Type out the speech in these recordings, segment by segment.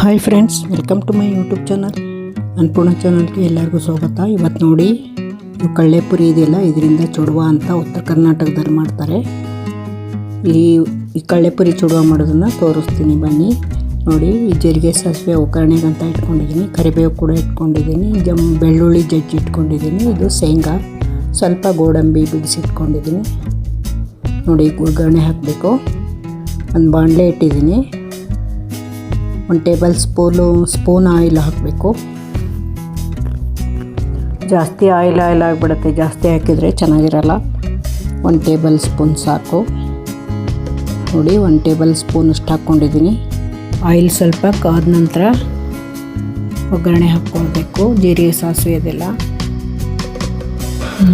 Hi friends, welcome to my YouTube channel. Annapurna ಚಾನಲ್ಗೆ ಎಲ್ಲರಿಗೂ ಸ್ವಾಗತ. ಇವತ್ತು ನೋಡಿ, ಇದು ಕಳ್ಳೆಪುರಿ ಇದೆಯಲ್ಲ, ಇದರಿಂದ ಚುಡುವ ಅಂತ ಉತ್ತರ ಕರ್ನಾಟಕದಲ್ಲಿ ಮಾಡ್ತಾರೆ. ಈ ಕಳ್ಳೆಪುರಿ ಚುಡುವ ಮಾಡೋದನ್ನು ತೋರಿಸ್ತೀನಿ ಬನ್ನಿ. ನೋಡಿ, ಈ ಜೀರಿಗೆ ಸಾಸಿವೆ ಒಗ್ಗರಣೆಗಂತ ಇಟ್ಕೊಂಡಿದ್ದೀನಿ, ಕರಿಬೇವು ಕೂಡ ಇಟ್ಕೊಂಡಿದ್ದೀನಿ, ಬೆಳ್ಳುಳ್ಳಿ ಜಜ್ಜಿ ಇಟ್ಕೊಂಡಿದ್ದೀನಿ, ಇದು ಶೇಂಗಾ, ಸ್ವಲ್ಪ ಗೋಡಂಬಿ ಬಿಡಿಸಿಟ್ಕೊಂಡಿದ್ದೀನಿ. ನೋಡಿ, ಒಗ್ಗರಣೆ ಹಾಕಬೇಕು. ಒಂದು ಬಾಣಲೆ ಇಟ್ಟಿದ್ದೀನಿ, 1 ಟೇಬಲ್ ಸ್ಪೂನ್ ಆಯಿಲ್ ಹಾಕಬೇಕು. ಜಾಸ್ತಿ ಆಯಿಲ್ ಆಗಿಬಿಡುತ್ತೆ, ಜಾಸ್ತಿ ಹಾಕಿದರೆ ಚೆನ್ನಾಗಿರಲ್ಲ. 1 ಟೇಬಲ್ ಸ್ಪೂನ್ ಸಾಕು. ನೋಡಿ, 1 ಟೇಬಲ್ ಸ್ಪೂನ್ ಅಷ್ಟು ಹಾಕ್ಕೊಂಡಿದ್ದೀನಿ. ಆಯಿಲ್ ಸ್ವಲ್ಪ ಕಾದ ನಂತರ ಒಗ್ಗರಣೆ ಹಾಕ್ಕೊಳ್ಬೇಕು. ಜೀರಿಗೆ ಸಾಸಿವೆ ಅದೆಲ್ಲ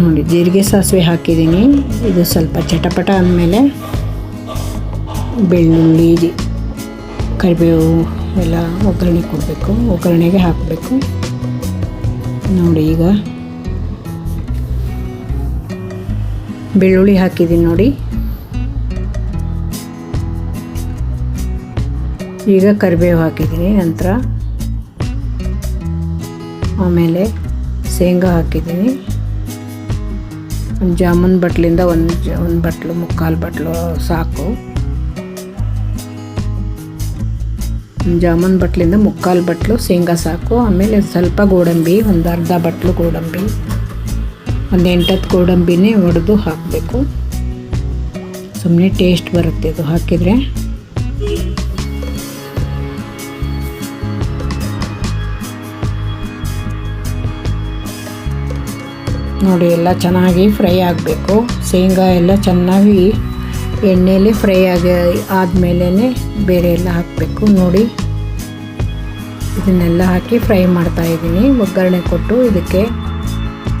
ನೋಡಿ, ಜೀರಿಗೆ ಸಾಸಿವೆ ಹಾಕಿದ್ದೀನಿ. ಇದು ಸ್ವಲ್ಪ ಚಟಪಟ ಅಂದಮೇಲೆ ಬೆಳ್ಳುಳ್ಳಿ, ಕರಿಬೇವು ಎಲ್ಲ ಒಗ್ಗರಣೆ ಕೊಡಬೇಕು. ಒಗ್ಗರಣೆಗೆ ಹಾಕಬೇಕು. ನೋಡಿ, ಈಗ ಬೆಳ್ಳುಳ್ಳಿ ಹಾಕಿದ್ದೀನಿ ನೋಡಿ. ಈಗ ಕರಿಬೇವು ಹಾಕಿದ್ದೀನಿ. ನಂತರ ಆಮೇಲೆ ಶೇಂಗಾ ಹಾಕಿದ್ದೀನಿ. ಒಂದು ಜಾಮೂನ್ ಬಟ್ಲಿಂದ ಒಂದು ಬಟ್ಲು, ಮುಕ್ಕಾಲು ಬಟ್ಲು ಸಾಕು. ಜಾಮೂನ್ ಬಟ್ಲಿಂದ ಮುಕ್ಕಾಲು ಬಟ್ಲು ಶೇಂಗಾ ಸಾಕು. ಆಮೇಲೆ ಸ್ವಲ್ಪ ಗೋಡಂಬಿ, ಒಂದು ಅರ್ಧ ಬಟ್ಲು ಗೋಡಂಬಿ, ಒಂದು 8-10 ಗೋಡಂಬಿನೇ ಒಡೆದು ಹಾಕಬೇಕು. ಸುಮ್ಮನೆ ಟೇಸ್ಟ್ ಬರುತ್ತೆ ಇದು ಹಾಕಿದರೆ. ನೋಡಿ, ಎಲ್ಲ ಚೆನ್ನಾಗಿ ಫ್ರೈ ಆಗಬೇಕು. ಶೇಂಗಾ ಎಲ್ಲ ಚೆನ್ನಾಗಿ ಎಣ್ಣೆಯಲ್ಲಿ ಫ್ರೈ ಆದಮೇಲೆ ಬೇರೆ ಎಲ್ಲ ಹಾಕಬೇಕು. ನೋಡಿ, ಇದನ್ನೆಲ್ಲ ಹಾಕಿ ಫ್ರೈ ಮಾಡ್ತಾಯಿದ್ದೀನಿ. ಒಗ್ಗರಣೆ ಕೊಟ್ಟು ಇದಕ್ಕೆ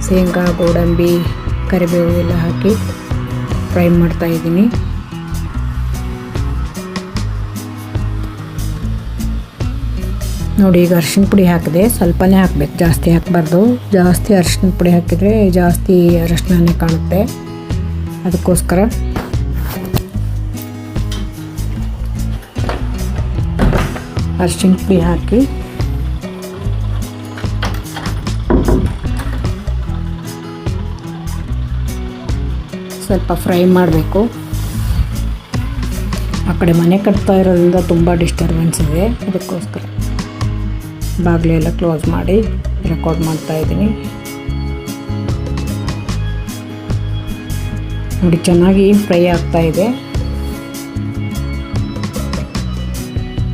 ಶೇಂಗಾ, ಗೋಡಂಬಿ, ಕರಿಬೇವು ಎಲ್ಲ ಹಾಕಿ ಫ್ರೈ ಮಾಡ್ತಾಯಿದ್ದೀನಿ. ನೋಡಿ, ಈಗ ಅರಿಶಿನ ಪುಡಿ ಹಾಕಿದೆ. ಸ್ವಲ್ಪನೇ ಹಾಕಬೇಕು, ಜಾಸ್ತಿ ಹಾಕಬಾರ್ದು. ಜಾಸ್ತಿ ಅರಿಶಿನ ಪುಡಿ ಹಾಕಿದರೆ ಜಾಸ್ತಿ ಅರಿಶಿಣನೇ ಕಾಣುತ್ತೆ. ಅದಕ್ಕೋಸ್ಕರ ಅರಿಶಿನ ಪುಡಿ ಹಾಕಿ ಸ್ವಲ್ಪ ಫ್ರೈ ಮಾಡಬೇಕು. ಆ ಕಡೆ ಮನೆ ಕಟ್ತಾ ಇರೋದ್ರಿಂದ ತುಂಬ ಡಿಸ್ಟರ್ಬೆನ್ಸ್ ಇದೆ, ಅದಕ್ಕೋಸ್ಕರ ಬಾಗಿಲೆಲ್ಲ ಕ್ಲೋಸ್ ಮಾಡಿ ರೆಕಾರ್ಡ್ ಮಾಡ್ತಾಯಿದ್ದೀನಿ. ನೋಡಿ, ಚೆನ್ನಾಗಿ ಫ್ರೈ ಆಗ್ತಾಯಿದೆ.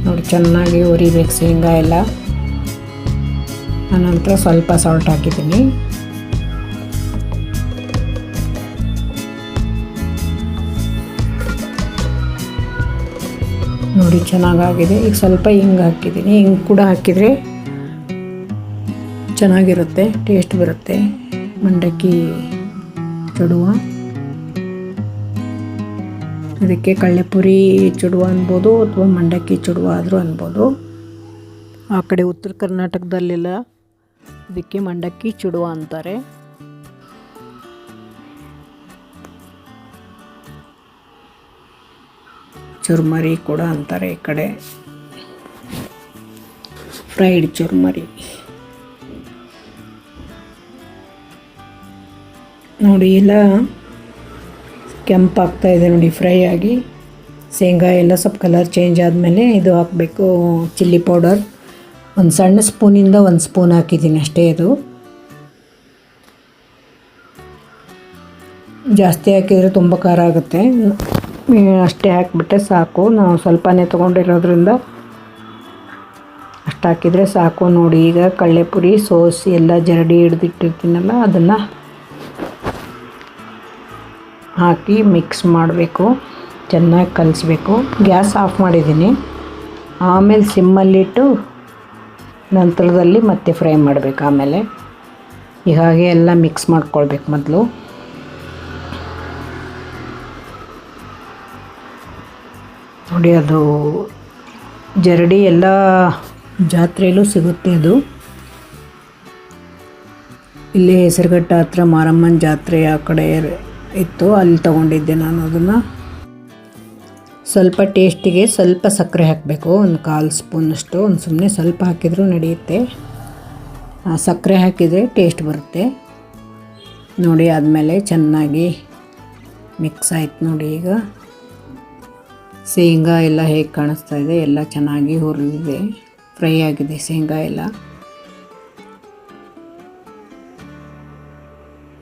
ನೋಡಿ, ಚೆನ್ನಾಗಿ ಹುರಿಬೇಕು ಶೇಂಗಾ ಎಲ್ಲ. ಆನಂತರ ಸ್ವಲ್ಪ ಸಾಲ್ಟ್ ಹಾಕಿದ್ದೀನಿ. ನೋಡಿ, ಚೆನ್ನಾಗಾಗಿದೆ. ಈಗ ಸ್ವಲ್ಪ ಹಿಂಗೆ ಹಾಕಿದ್ದೀನಿ. ಹಿಂಗೆ ಕೂಡ ಹಾಕಿದರೆ ಚೆನ್ನಾಗಿರುತ್ತೆ, ಟೇಸ್ಟ್ ಬರುತ್ತೆ. ಮಂಡಕ್ಕಿ ಚುಡುವ, ಅದಕ್ಕೆ ಕಳ್ಳೆಪುರಿ ಚುಡುವ ಅನ್ಬೋದು, ಅಥವಾ ಮಂಡಕ್ಕಿ ಚುಡುವ ಆದರೂ ಅನ್ಬೋದು. ಆ ಕಡೆ ಉತ್ತರ ಕರ್ನಾಟಕದಲ್ಲೆಲ್ಲ ಇದಕ್ಕೆ ಮಂಡಕ್ಕಿ ಚುಡುವ ಅಂತಾರೆ. ಚುರ್ಮರಿ ಕೂಡ ಅಂತಾರೆ ಈ ಕಡೆ, ಫ್ರೈಡ್ ಚುರ್ಮರಿ. ನೋಡಿ, ಎಲ್ಲ ಕೆಂಪಾಗ್ತಾಯಿದೆ ನೋಡಿ, ಫ್ರೈ ಆಗಿ. ಶೇಂಗಾ ಎಲ್ಲ ಸ್ವಲ್ಪ ಕಲರ್ ಚೇಂಜ್ ಆದಮೇಲೆ ಇದು ಹಾಕಬೇಕು, ಚಿಲ್ಲಿ ಪೌಡರ್. ಒಂದು ಸಣ್ಣ ಸ್ಪೂನಿಂದ 1 ಸ್ಪೂನ್ ಹಾಕಿದ್ದೀನಿ ಅಷ್ಟೇ. ಇದು ಜಾಸ್ತಿ ಹಾಕಿದರೆ ತುಂಬ ಖಾರ ಆಗುತ್ತೆ. ಅಷ್ಟೇ ಹಾಕಿಬಿಟ್ಟೆ ಸಾಕು. ನಾವು ಸ್ವಲ್ಪನೇ ತೊಗೊಂಡಿರೋದ್ರಿಂದ ಅಷ್ಟು ಹಾಕಿದರೆ ಸಾಕು. ನೋಡಿ, ಈಗ ಕಳ್ಳೆಪುರಿ ಸೋಸಿ ಎಲ್ಲ ಜರಡಿ ಹಿಡ್ದಿಟ್ಟಿರ್ತೀನಲ್ಲ, ಅದನ್ನು ಹಾಕಿ ಮಿಕ್ಸ್ ಮಾಡಬೇಕು, ಚೆನ್ನಾಗಿ ಕಲಿಸ್ಬೇಕು. ಗ್ಯಾಸ್ ಆಫ್ ಮಾಡಿದ್ದೀನಿ. ಆಮೇಲೆ ಸಿಮ್ಮಲ್ಲಿಟ್ಟು ನಂತರದಲ್ಲಿ ಮತ್ತೆ ಫ್ರೈ ಮಾಡಬೇಕು. ಆಮೇಲೆ ಈಗ ಹಾಗೆ ಎಲ್ಲ ಮಿಕ್ಸ್ ಮಾಡ್ಕೊಳ್ಬೇಕು ಮೊದಲು. ನೋಡಿ, ಅದು ಜರಡಿ ಎಲ್ಲ ಜಾತ್ರೆಯಲ್ಲೂ ಸಿಗುತ್ತೆ. ಅದು ಇಲ್ಲಿ ಹೆಸರುಘಟ್ಟ ಹತ್ರ ಮಾರಮ್ಮನ ಜಾತ್ರೆ ಆ ಕಡೆ ಇತ್ತು, ಅಲ್ಲಿ ತೊಗೊಂಡಿದ್ದೆ ನಾನು ಅದನ್ನು. ಸ್ವಲ್ಪ ಟೇಸ್ಟಿಗೆ ಸ್ವಲ್ಪ ಸಕ್ಕರೆ ಹಾಕಬೇಕು, ಒಂದು 1/4 ಸ್ಪೂನಷ್ಟು. ಒಂದು ಸುಮ್ಮನೆ ಸ್ವಲ್ಪ ಹಾಕಿದರೂ ನಡೆಯುತ್ತೆ, ಸಕ್ಕರೆ ಹಾಕಿದರೆ ಟೇಸ್ಟ್ ಬರುತ್ತೆ. ನೋಡಿ ಆದಮೇಲೆ ಚೆನ್ನಾಗಿ ಮಿಕ್ಸ್ ಆಯ್ತು. ನೋಡಿ ಈಗ ಶೇಂಗಾ ಎಲ್ಲ ಹೇಗೆ ಕಾಣಿಸ್ತಾ ಇದೆ, ಎಲ್ಲ ಚೆನ್ನಾಗಿ ಹುರಿದಿದೆ, ಫ್ರೈ ಆಗಿದೆ ಶೇಂಗಾ ಎಲ್ಲ.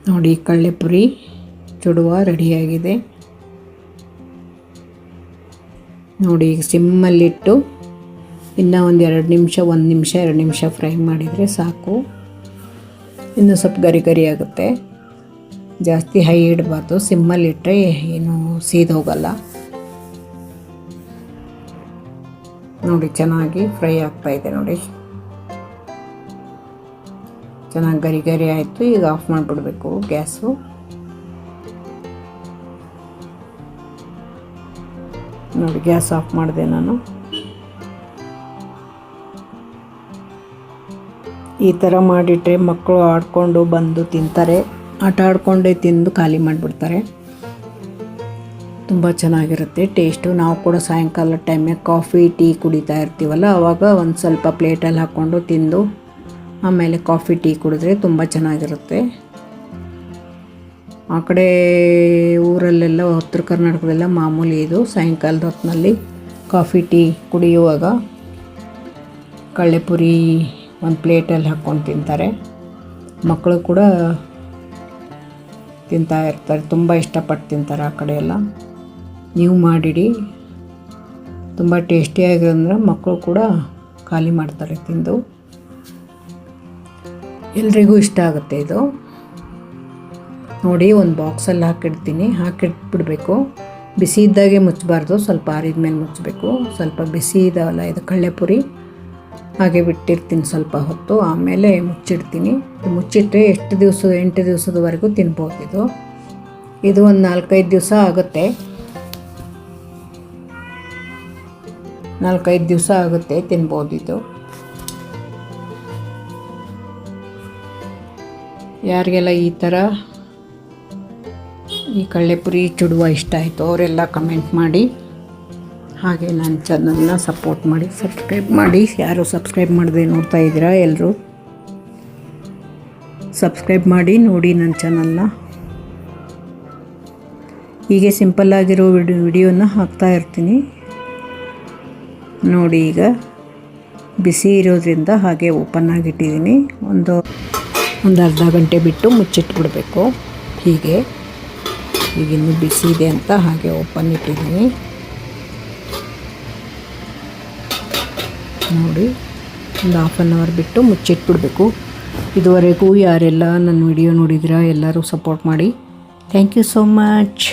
ನೋಡಿ ಕಡಲೆಪುರಿ ಚುಡುವ ರೆಡಿಯಾಗಿದೆ. ನೋಡಿ ಈಗ ಸಿಮ್ಮಲ್ಲಿಟ್ಟು ಇನ್ನೂ ಒಂದು 2 ನಿಮಿಷ 1 ನಿಮಿಷ 2 ನಿಮಿಷ ಫ್ರೈ ಮಾಡಿದರೆ ಸಾಕು. ಇನ್ನೂ ಸ್ವಲ್ಪ ಗರಿ ಗರಿ ಆಗುತ್ತೆ. ಜಾಸ್ತಿ ಹೈ ಇಡಬಾರ್ದು, ಸಿಮ್ಮಲ್ಲಿಟ್ಟರೆ ಏನು ಸೀದೋಗಲ್ಲ. ನೋಡಿ ಚೆನ್ನಾಗಿ ಫ್ರೈ ಆಗ್ತಾಯಿದೆ. ನೋಡಿ ಚೆನ್ನಾಗಿ ಗರಿ ಗರಿ ಆಯಿತು. ಈಗ ಆಫ್ ಮಾಡಿಬಿಡ್ಬೇಕು ಗ್ಯಾಸು. ನೋಡಿ ಗ್ಯಾಸ್ ಆಫ್ ಮಾಡಿದೆ ನಾನು. ಈ ಥರ ಮಾಡಿಟ್ರೆ ಮಕ್ಕಳು ಆಡ್ಕೊಂಡು ಬಂದು ತಿಂತಾರೆ, ಆಟ ಆಡ್ಕೊಂಡೇ ತಿಂದು ಖಾಲಿ ಮಾಡಿಬಿಡ್ತಾರೆ. ತುಂಬ ಚೆನ್ನಾಗಿರುತ್ತೆ ಟೇಸ್ಟು. ನಾವು ಕೂಡ ಸಾಯಂಕಾಲ ಟೈಮಿಗೆ ಕಾಫಿ ಟೀ ಕುಡಿತಾ ಇರ್ತೀವಲ್ಲ, ಆವಾಗ ಒಂದು ಸ್ವಲ್ಪ ಪ್ಲೇಟಲ್ಲಿ ಹಾಕ್ಕೊಂಡು ತಿಂದು ಆಮೇಲೆ ಕಾಫಿ ಟೀ ಕುಡಿದ್ರೆ ತುಂಬ ಚೆನ್ನಾಗಿರುತ್ತೆ. ಆ ಕಡೆ ಊರಲ್ಲೆಲ್ಲ ಉತ್ತರ ಕರ್ನಾಟಕದೆಲ್ಲ ಮಾಮೂಲಿ ಇದು. ಸಾಯಂಕಾಲದ ಹೊತ್ತಿನಲ್ಲಿ ಕಾಫಿ ಟೀ ಕುಡಿಯುವಾಗ ಕಡಲೆಪುರಿ ಒಂದು ಪ್ಲೇಟಲ್ಲಿ ಹಾಕ್ಕೊಂಡು ತಿಂತಾರೆ. ಮಕ್ಕಳು ಕೂಡ ತಿಂತಾ ಇರ್ತಾರೆ, ತುಂಬ ಇಷ್ಟಪಟ್ಟು ತಿಂತಾರೆ ಆ ಕಡೆ ಎಲ್ಲ. ನೀವು ಮಾಡಿಡಿ, ತುಂಬ ಟೇಸ್ಟಿಯಾಗಿರೋದ್ರೆ ಮಕ್ಕಳು ಕೂಡ ಖಾಲಿ ಮಾಡ್ತಾರೆ ತಿಂದು. ಎಲ್ರಿಗೂ ಇಷ್ಟ ಆಗುತ್ತೆ ಇದು. ನೋಡಿ ಒಂದು ಬಾಕ್ಸಲ್ಲಿ ಹಾಕಿಡ್ತೀನಿ, ಹಾಕಿಟ್ಬಿಡ್ಬೇಕು. ಬಿಸಿ ಇದ್ದಾಗೆ ಮುಚ್ಚಬಾರ್ದು, ಸ್ವಲ್ಪ ಆರಿದ ಮೇಲೆ ಮುಚ್ಚಬೇಕು. ಸ್ವಲ್ಪ ಬಿಸಿ ಇದಾವಲ್ಲ ಇದು ಕಡಲೆಪುರಿ, ಹಾಗೆ ಬಿಟ್ಟಿರ್ತೀನಿ ಸ್ವಲ್ಪ ಹೊತ್ತು, ಆಮೇಲೆ ಮುಚ್ಚಿಡ್ತೀನಿ. ಮುಚ್ಚಿಟ್ರೆ 8 ದಿವಸದವರೆಗೂ ತಿನ್ಬೋದು. ಇದು ಒಂದು 4-5 ದಿವಸ ಆಗುತ್ತೆ. 4-5 ದಿವಸ ಆಗುತ್ತೆ ತಿನ್ಬೋದು ಇದು. ಯಾರಿಗೆಲ್ಲ ಈ ಥರ ಈ ಕಡಲೆಪುರಿ ಚುಡುವ ಇಷ್ಟ ಆಯಿತು ಅವರೆಲ್ಲ ಕಮೆಂಟ್ ಮಾಡಿ. ಹಾಗೆ ನನ್ನ ಚಾನಲ್ನ ಸಪೋರ್ಟ್ ಮಾಡಿ, ಸಬ್ಸ್ಕ್ರೈಬ್ ಮಾಡಿ. ಯಾರು ಸಬ್ಸ್ಕ್ರೈಬ್ ಮಾಡದೆ ನೋಡ್ತಾ ಇದ್ದೀರಾ ಎಲ್ಲರೂ ಸಬ್ಸ್ಕ್ರೈಬ್ ಮಾಡಿ ನೋಡಿ ನನ್ನ ಚಾನಲ್ನ. ಹೀಗೆ ಸಿಂಪಲ್ಲಾಗಿರೋ ವಿಡಿಯೋನ ಹಾಕ್ತಾ ಇರ್ತೀನಿ. ನೋಡಿ ಈಗ ಬಿಸಿ ಇರೋದ್ರಿಂದ ಹಾಗೆ ಓಪನ್ ಆಗಿಟ್ಟಿದ್ದೀನಿ. ಒಂದು ಅರ್ಧ ಗಂಟೆ ಬಿಟ್ಟು ಮುಚ್ಚಿಟ್ಬಿಡ್ಬೇಕು. ಹೀಗೆ ಈಗಿನ್ನೂ ಬಿಸಿ ಇದೆ ಅಂತ ಹಾಗೆ ಓಪನ್ ಇಟ್ಟಿದ್ದೀನಿ. ನೋಡಿ ಒಂದು 1/2 ಅವರ್ ಬಿಟ್ಟು ಮುಚ್ಚಿಟ್ಬಿಡ್ಬೇಕು. ಇದುವರೆಗೂ ಯಾರೆಲ್ಲ ನನ್ನ ವಿಡಿಯೋ ನೋಡಿದಿರಾ ಎಲ್ಲರೂ ಸಪೋರ್ಟ್ ಮಾಡಿ. Thank you so much.